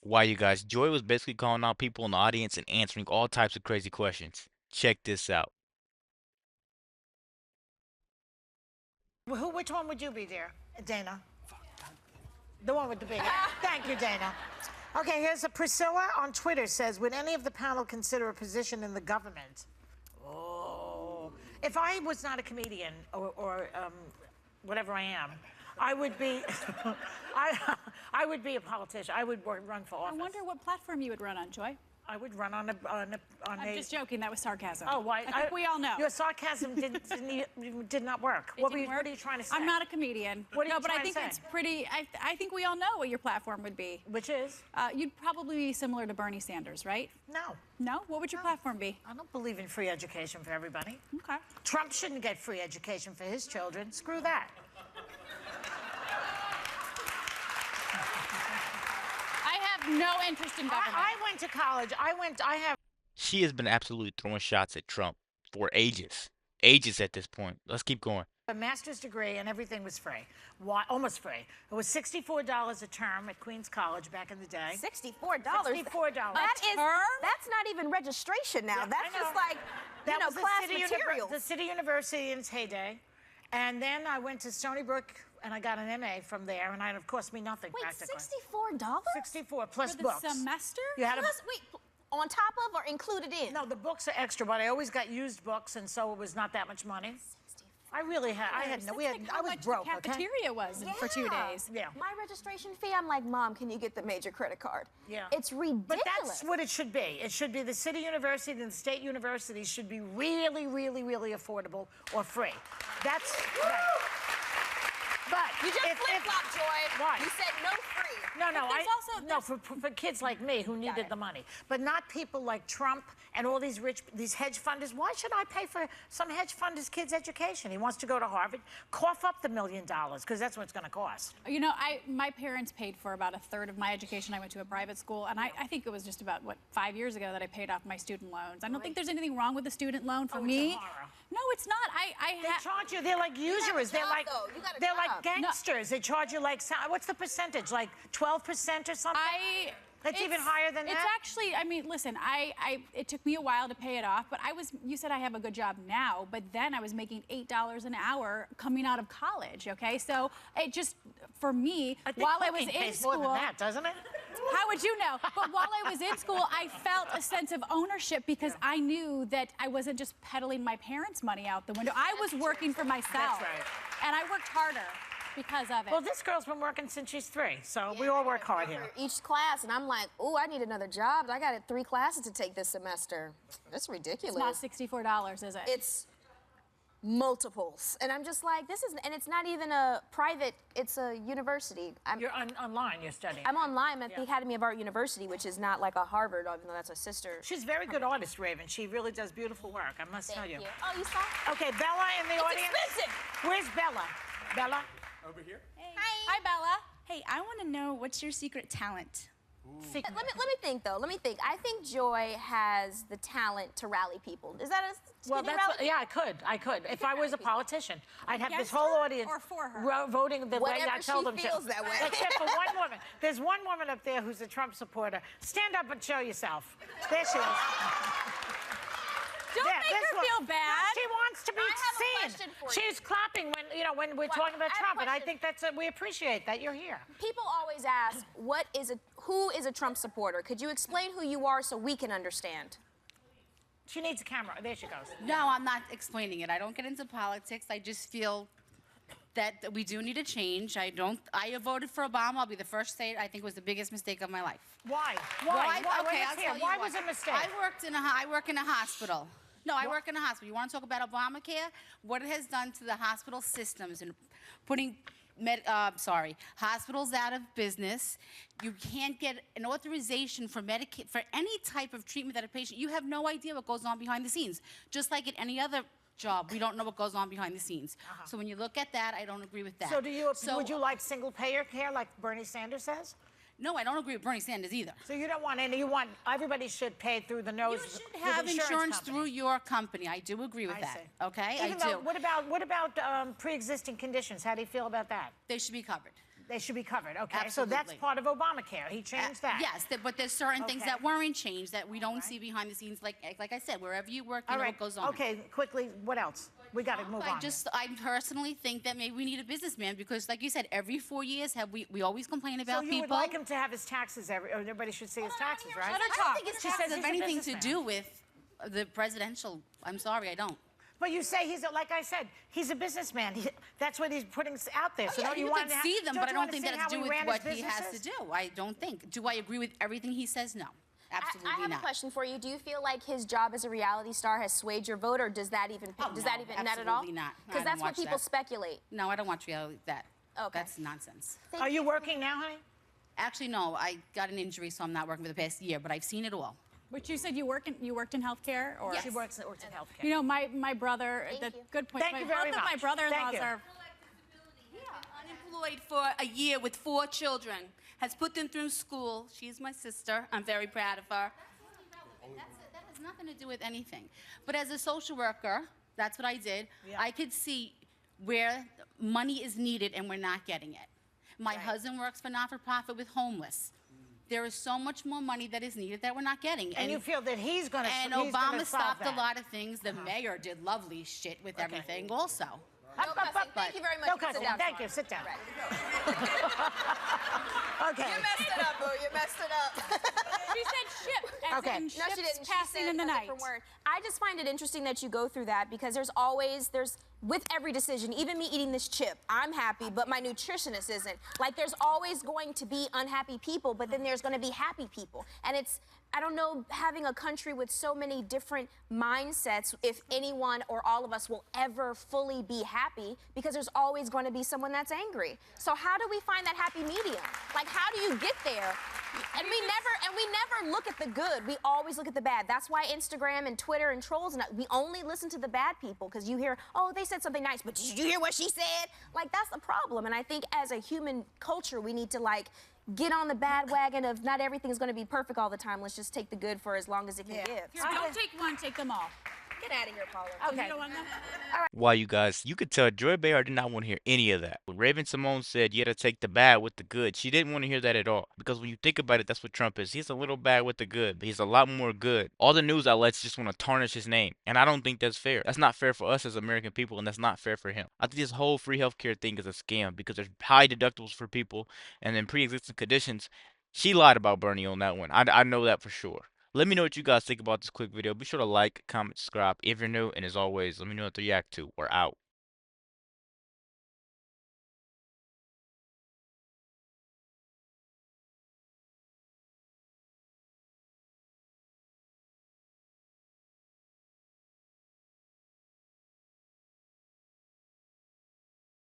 Why, you guys? Joy was basically calling out people in the audience and answering all types of crazy questions. Check this out. Which one would you be, dear? Dana. The one with the big. Thank you, Dana. Okay, here's a Priscilla on Twitter says, would any of the panel consider a position in the government? Oh, if I was not a comedian or whatever I am, I would be. I would be a politician. I would run for office. I wonder what platform you would run on, Joy. I would run on I'm just joking. That was sarcasm. Oh, why? I think we all know. Your sarcasm did not work. What are you trying to say? I'm not a comedian. What are you no, but trying I think to say? it's pretty. I think we all know what your platform would be. Which is? You'd probably be similar to Bernie Sanders, right? No. No? What would your platform be? I don't believe in free education for everybody. Okay. Trump shouldn't get free education for his children. Screw that. I have no interest in government. I went to college. I have. She has been absolutely throwing shots at Trump for ages. Ages at this point. Let's keep going. A master's degree and everything was free. Why? Almost free. It was $64 a term at Queens College back in the day. $64. $64. That's not even registration now. Yeah, that's just like that was class the materials. the City University in its heyday. And then I went to Stony Brook and I got an MA from there, and it cost me nothing Wait, practically. $64? 64 plus For the books. semester? You had Wait, on top of or included in? No, the books are extra, but I always got used books, and so it was not that much money. I really had. I had no. We had. Like I how was much broke. the cafeteria was for 2 days. Yeah. My registration fee, I'm like, Mom, can you get the major credit card? Yeah. It's ridiculous. But that's what it should be. It should be the city university and the state universities should be really, really, really affordable or free. That's right. But You just flip-flopped, Joy. Why? You said no free. No, for kids like me who needed the money, but not people like Trump and all these hedge funders. Why should I pay for some hedge funder's kid's education? He wants to go to Harvard. Cough up the $1 million because that's what it's going to cost. You know, my parents paid for about a third of my education. I went to a private school, and I think it was just about, 5 years ago that I paid off my student loans. I don't think there's anything wrong with the student loan for me. It's a horror. No, it's not. They charge you. They're like usurers. They're like gangsters. They charge you like what's the percentage? Like 12% or something? That's even higher than that? It's actually, I mean, listen, it took me a while to pay it off, but you said I have a good job now, but then I was making $8 an hour coming out of college, okay? So it just, for me, while I was in school. More than that, doesn't it? How would you know? But while I was in school, I felt a sense of ownership because I knew that I wasn't just peddling my parents' money out the window. I was working for myself. That's right. And I worked harder because of it. Well, this girl's been working since she's 3, so we all work hard here. For each class, and I'm like, oh, I need another job. I got 3 classes to take this semester. That's ridiculous. It's not $64, is it? It's multiples. And I'm just like, and it's not even a private, it's a university. You're online, you're studying. I'm online at the Academy of Art University, which is not like a Harvard, even though that's a sister. She's a very good artist, Raven. She really does beautiful work, I must tell you. Thank you. Oh, you saw? Okay, Bella in the audience. Expensive. Where's Bella? Bella? Over here? Hey. Hi, Bella. Hey, I want to know what's your secret talent? Let me think, though. Let me think. I think Joy has the talent to rally people. Is that a... Well, I could. If I was a politician, I'd have this whole audience or for her? voting the way I told them she feels that way. Except for one woman. There's one woman up there who's a Trump supporter. Stand up and show yourself. There she is. Don't make her feel bad. No, she wants to be I have a seen. question for you. She's clapping when we're talking about I have a Trump, and I question. think we appreciate that you're here. People always ask, who is a Trump supporter? Could you explain who you are so we can understand? She needs a camera. There she goes. No, I'm not explaining it. I don't get into politics. I just feel that we do need a change. I voted for Obama. I'll be the first to say it. I think it was the biggest mistake of my life. Why? Why? Okay, I'll tell you why was it a mistake? I work in a hospital. No, I work in a hospital. You want to talk about Obamacare? What it has done to the hospital systems and putting hospitals out of business. You can't get an authorization for Medicaid for any type of treatment that a patient. You have no idea what goes on behind the scenes. Just like at any other job, we don't know what goes on behind the scenes. So when you look at that, I don't agree with that. So would you like single payer care like Bernie Sanders says? No, I don't agree with Bernie Sanders either. So you don't want any, you want everybody should pay through the nose. You should have insurance through your company. I do agree with that. See. Okay, What about pre-existing conditions? How do you feel about that? They should be covered. They should be covered. Okay, so that's Absolutely. part of Obamacare. He changed that. Yes, but there's certain things Okay. that weren't changed that we don't see behind the scenes. Like I said, wherever you work, you All know right. what goes on. Okay, quickly, what else? We got to move on. I personally think that maybe we need a businessman because, like you said, every 4 years we always complain about So you people. would like him to have his taxes or everybody should see his taxes, right? Let her I talk. don't think his She taxes says have he's a anything to businessman. do with the presidential. I'm sorry, I don't. But you say like I said, he's a businessman. That's what he's putting out there. So Yeah, don't you want could to see them, but I don't think that has to do with what he has to businesses? do. I don't think. Do I agree with everything he says? No, absolutely I have not. a question for you. Do you feel like his job as a reality star has swayed your vote, or does that even Oh, does no, that even net at all? absolutely not. I Because don't that's what watch people that. speculate. No, I don't watch reality. Okay. That's nonsense. Are you working now, honey? Actually, no. I got an injury, so I'm not working for the past year. But I've seen it all. But you said you worked in healthcare, or Yes. She works in healthcare. you know, my brother. Thank you. Good point. Thank you very Both of my much. brother-in-laws Thank you. are. Unemployed for a year with 4 children, has put them through school. She's my sister. I'm very proud of her. That has nothing to do with anything. But as a social worker, that's what I did. Yeah. I could see where money is needed and we're not getting it. My husband works for not-for-profit with homeless. There is so much more money that is needed that we're not getting. And you feel that he's going to And Obama stopped a lot of things. The mayor did lovely shit with everything also. No cussing. Thank you very much. No You can cussing. sit down, Thank Swan. you. Sit down. Right. Okay. You messed it up, boo. You messed it up. She said ship. As Okay. in No, ships she didn't. She passing said in the a night. different word. I just find it interesting that you go through that because there's with every decision, even me eating this chip, I'm happy, but my nutritionist isn't. Like there's always going to be unhappy people, but then there's going to be happy people. And I don't know, having a country with so many different mindsets, if anyone or all of us will ever fully be happy, because there's always going to be someone that's angry. So how do we find that happy medium? Like how do you get there? And we never look at the good. We always look at the bad. That's why Instagram and Twitter and trolls and we only listen to the bad people because you hear, oh, they said something nice, but did you hear what she said? Like that's the problem. And I think as a human culture, we need to get on the bandwagon of not everything's going to be perfect all the time. Let's just take the good for as long as it can give. Here, don't take one, take them all. Get out of here, Paula. Okay. You don't want them? Why, you guys, you could tell Joy Behar did not want to hear any of that. When Raven Simone said you had to take the bad with the good, she didn't want to hear that at all. Because when you think about it, that's what Trump is. He's a little bad with the good, but he's a lot more good. All the news outlets just want to tarnish his name. And I don't think that's fair. That's not fair for us as American people, and that's not fair for him. I think this whole free healthcare thing is a scam because there's high deductibles for people and then pre-existing conditions. She lied about Bernie on that one. I know that for sure. Let me know what you guys think about this quick video. Be sure to like, comment, subscribe if you're new. And as always, let me know what to react to. We're out.